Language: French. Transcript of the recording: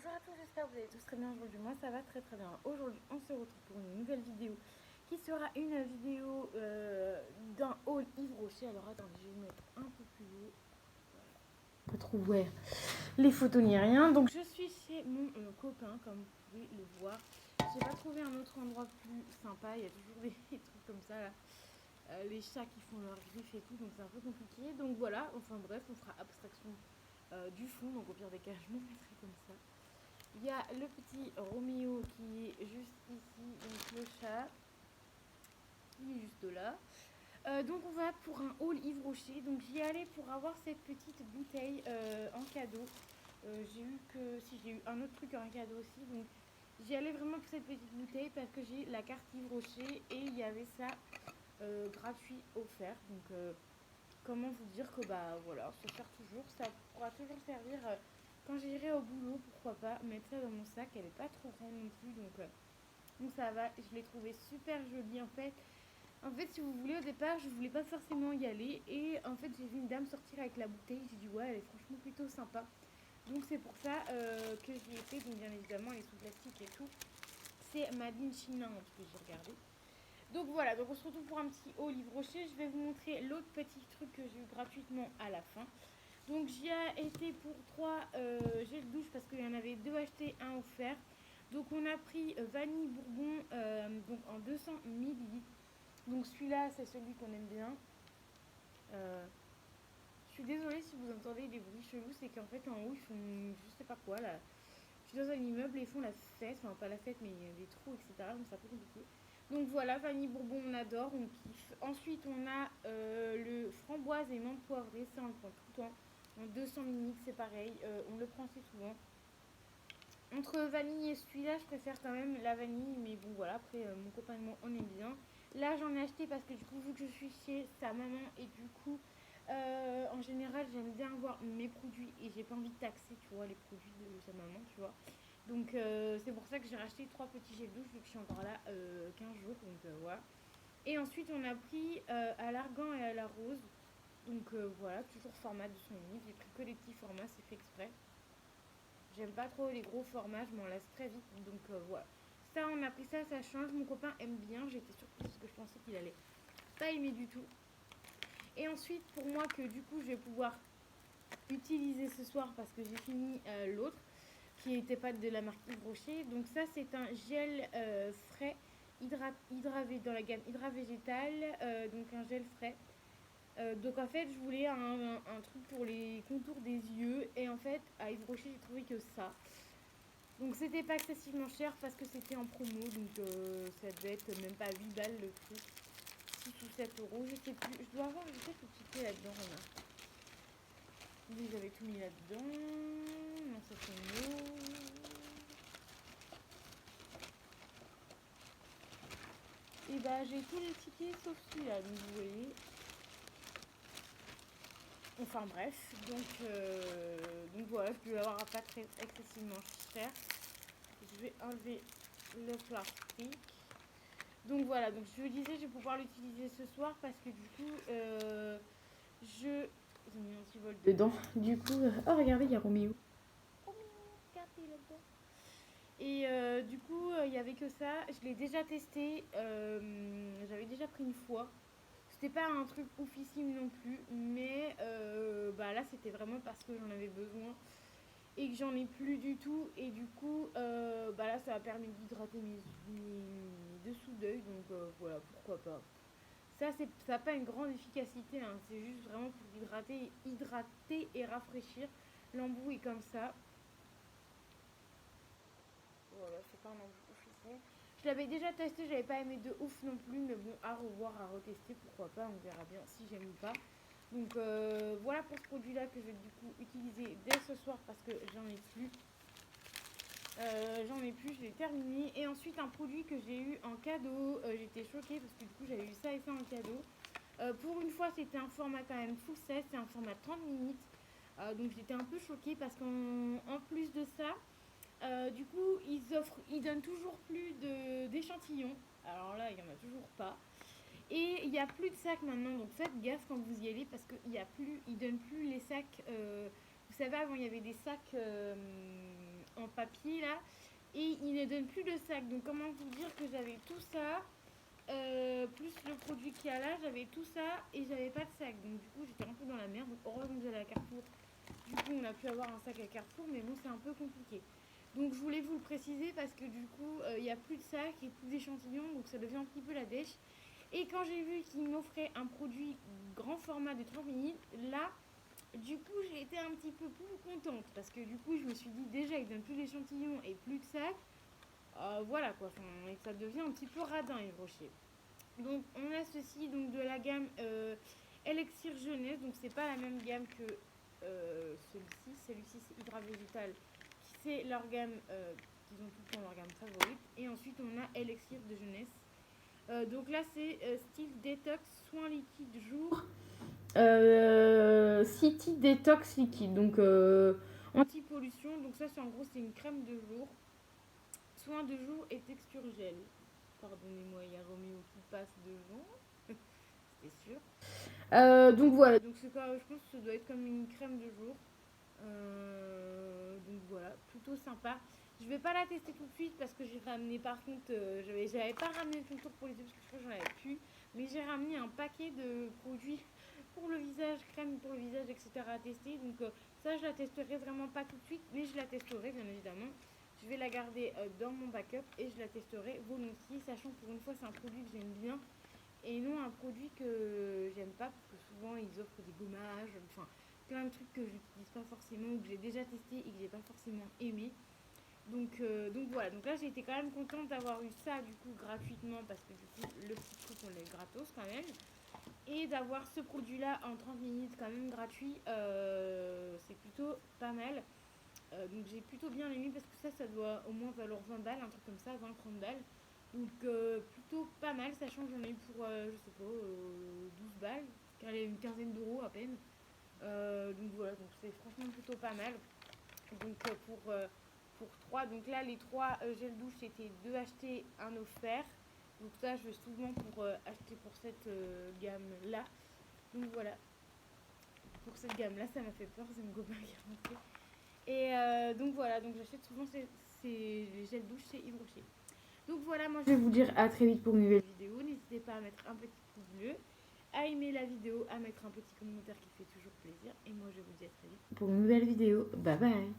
Bonjour à tous, j'espère que vous allez tous très bien aujourd'hui. Moi ça va très très bien. Aujourd'hui on se retrouve pour une nouvelle vidéo qui sera une vidéo d'un haul Yves Rocher. Alors attendez, je vais me mettre un peu plus haut. Voilà. Pas trop voir les photos ni rien. Donc je suis chez mon copain comme vous pouvez le voir. J'ai pas trouvé un autre endroit plus sympa. Il y a toujours des trucs comme ça là. Les chats qui font leurs griffes et tout, donc c'est un peu compliqué. Donc voilà, enfin bref, on fera abstraction du fond. Donc au pire des cas, je me mettrai comme ça. Il y a le petit Roméo qui est juste ici, donc le chat, qui est juste là. Donc on va pour un haul Yves Rocher. Donc j'y allais pour avoir cette petite bouteille en cadeau. J'ai eu un autre truc en cadeau aussi. Donc j'y allais vraiment pour cette petite bouteille parce que j'ai la carte Yves Rocher et il y avait ça gratuit offert. Donc comment vous dire que bah voilà, ça sert toujours, ça pourra toujours servir quand j'irai au boulot, pourquoi pas mettre ça dans mon sac. Elle est pas trop grande non plus, donc ça va. Je l'ai trouvé super jolie en fait. En fait, si vous voulez, au départ, je voulais pas forcément y aller et en fait, j'ai vu une dame sortir avec la bouteille. J'ai dit ouais, elle est franchement plutôt sympa. Donc c'est pour ça que j'y ai fait. Donc bien évidemment, elle est sous plastique et tout. C'est Madeleine Chinin, en tout cas, j'ai regardé. Donc voilà, donc on se retrouve pour un petit haul Yves Rocher. Je vais vous montrer l'autre petit truc que j'ai eu gratuitement à la fin. Donc j'y ai été pour 3 gels douche parce qu'il y en avait 2 achetés, 1 offert. Donc on a pris vanille bourbon donc en 200 millilitres. Donc celui-là c'est celui qu'on aime bien. Je suis désolée si vous entendez des bruits chelous, c'est qu'en fait en haut ils font je sais pas quoi là. Je suis dans un immeuble et ils font la fête, enfin pas la fête mais des trous etc. Donc c'est un peu compliqué. Donc voilà, vanille bourbon on adore, on kiffe. Ensuite on a le framboise et menthe poivrée, ça on le prend tout le temps. En 200 ml c'est pareil, on le prend assez souvent. Entre vanille et celui-là, je préfère quand même la vanille, mais bon voilà, après mon copain et moi on aime bien. Là j'en ai acheté parce que du coup vu que je suis chez sa maman et du coup en général j'aime bien avoir mes produits et j'ai pas envie de taxer tu vois les produits de sa maman tu vois. Donc c'est pour ça que j'ai racheté 3 petits gels douche vu que je suis encore là 15 jours donc voilà. Et ensuite on a pris à l'argan et à la rose. Donc voilà, toujours format de son livre. J'ai pris que les petits formats, c'est fait exprès. J'aime pas trop les gros formats, je m'en lasse très vite. Donc voilà. Ça, on a pris ça, ça change. Mon copain aime bien. J'étais surprise parce que je pensais qu'il allait pas aimer du tout. Et ensuite, pour moi, que du coup, je vais pouvoir utiliser ce soir parce que j'ai fini l'autre qui n'était pas de la marque Yves Rocher. Donc ça, c'est un gel frais dans la gamme Hydra Végétal. Donc un gel frais. Donc en fait, je voulais un truc pour les contours des yeux. Et en fait, à Yves Rocher, j'ai trouvé que ça. Donc c'était pas excessivement cher parce que c'était en promo. Donc ça devait être même pas 8 balles le truc. 6 ou 7 euros, je sais plus. Je dois avoir peut-être le ticket là-dedans, remarque. Oui, j'avais tout mis là-dedans. Non, ça c'est mot. Et bah j'ai tous les tickets sauf celui-là, donc vous voyez. Enfin bref, donc voilà, je peux avoir un pas très excessivement cher. Je vais enlever le plastique. Donc voilà, donc je vous disais, je vais pouvoir l'utiliser ce soir parce que du coup, je... Ils ont mis un petit vol dedans. Du coup, oh regardez, il y a Roméo. Roméo, regardez là-dedans. Et du coup, il n'y avait que ça. Je l'ai déjà testé. J'avais déjà pris une fois. C'était pas un truc oufissime non plus. Mais bah là, c'était vraiment parce que j'en avais besoin. Et que j'en ai plus du tout. Et du coup, bah là, ça a permis d'hydrater mes dessous d'œil. Donc voilà, pourquoi pas. Ça n'a pas une grande efficacité. Hein. C'est juste vraiment pour hydrater et rafraîchir. L'embout est comme ça. Voilà, c'est pas un embout officiel. Je l'avais déjà testé, j'avais pas aimé de ouf non plus, mais bon, à revoir, à retester, pourquoi pas, on verra bien si j'aime ou pas. Donc voilà pour ce produit-là que je vais du coup utiliser dès ce soir parce que j'en ai plus. Je l'ai terminé. Et ensuite un produit que j'ai eu en cadeau, j'étais choquée parce que du coup j'avais eu ça et ça en cadeau. Pour une fois c'était un format quand même full size, c'est un format 30 minutes. Donc j'étais un peu choquée parce qu'en plus de ça, du coup, ils donnent toujours plus d'échantillons. Alors là, il n'y en a toujours pas. Et il n'y a plus de sacs maintenant, donc faites gaffe quand vous y allez parce qu'ils ne donnent plus les sacs. Vous savez, avant, il y avait des sacs en papier là. Et il ne donne plus de sac. Donc comment vous dire que j'avais tout ça, plus le produit qu'il y a là, j'avais tout ça et j'avais pas de sac. Donc du coup j'étais un peu dans la merde. Donc heureusement que j'allais à Carrefour. Du coup on a pu avoir un sac à Carrefour, mais bon c'est un peu compliqué. Donc je voulais vous le préciser parce que du coup il n'y a plus de sac et plus d'échantillons. Donc ça devient un petit peu la dèche. Et quand j'ai vu qu'il m'offrait un produit grand format de 30 minutes, là, du coup, j'ai été un petit peu plus contente. Parce que du coup, je me suis dit, déjà, il donne plus d'échantillons et plus de sacs. Voilà quoi, enfin, et ça devient un petit peu radin, Yves Rocher. Donc, on a ceci donc de la gamme Elixir Jeunesse. Donc, c'est pas la même gamme que celui-ci. Celui-ci, c'est Hydra Végétal. C'est leur gamme, qu'ils ont tout le temps leur gamme favorite. Et ensuite, on a Elixir de Jeunesse. Donc là, c'est style détox, soin liquide jour, City Detox liquide, donc anti-pollution. Donc ça, c'est en gros, c'est une crème de jour, soin de jour et texture gel. Pardonnez-moi, il y a Roméo qui passe devant, c'était sûr. Donc voilà, donc c'est quoi, je pense que ça doit être comme une crème de jour. Donc voilà, plutôt sympa. Je vais pas la tester tout de suite parce que j'ai ramené, par contre, j'avais pas ramené le contour pour les yeux parce que je crois que j'en avais plus. Mais j'ai ramené un paquet de produits pour le visage, crème pour le visage, etc. à tester. Donc ça, je la testerai vraiment pas tout de suite, mais je la testerai bien évidemment. Je vais la garder dans mon backup et je la testerai volontiers, sachant que pour une fois, c'est un produit que j'aime bien et non un produit que j'aime pas parce que souvent ils offrent des gommages, enfin plein de trucs que je n'utilise pas forcément ou que j'ai déjà testé et que j'ai pas forcément aimé. Donc voilà, donc là j'ai été quand même contente d'avoir eu ça du coup gratuitement parce que du coup le petit truc on est gratos quand même. Et d'avoir ce produit là en 30 minutes quand même gratuit, c'est plutôt pas mal. Donc j'ai plutôt bien aimé parce que ça doit au moins valoir 20 balles, un truc comme ça, 20-30 balles. Donc plutôt pas mal, sachant que j'en ai eu pour, je sais pas, 12 balles, qu'elle est une quinzaine d'euros à peine. Donc voilà, donc c'est franchement plutôt pas mal. Donc pour 3, donc là les 3 gels douche c'était 2 achetés, un offert. Donc ça je vais souvent pour acheter pour cette gamme là. Donc voilà, pour cette gamme là ça m'a fait peur, c'est mon copain qui est rentré. Et donc voilà, donc j'achète souvent les gels douche chez Yves Rocher. Donc voilà, moi je vais vous dire à très vite pour une nouvelle vidéo. N'hésitez pas à mettre un petit pouce bleu, à aimer la vidéo, à mettre un petit commentaire qui fait toujours plaisir. Et moi je vous dis à très vite pour une nouvelle vidéo. Bye bye.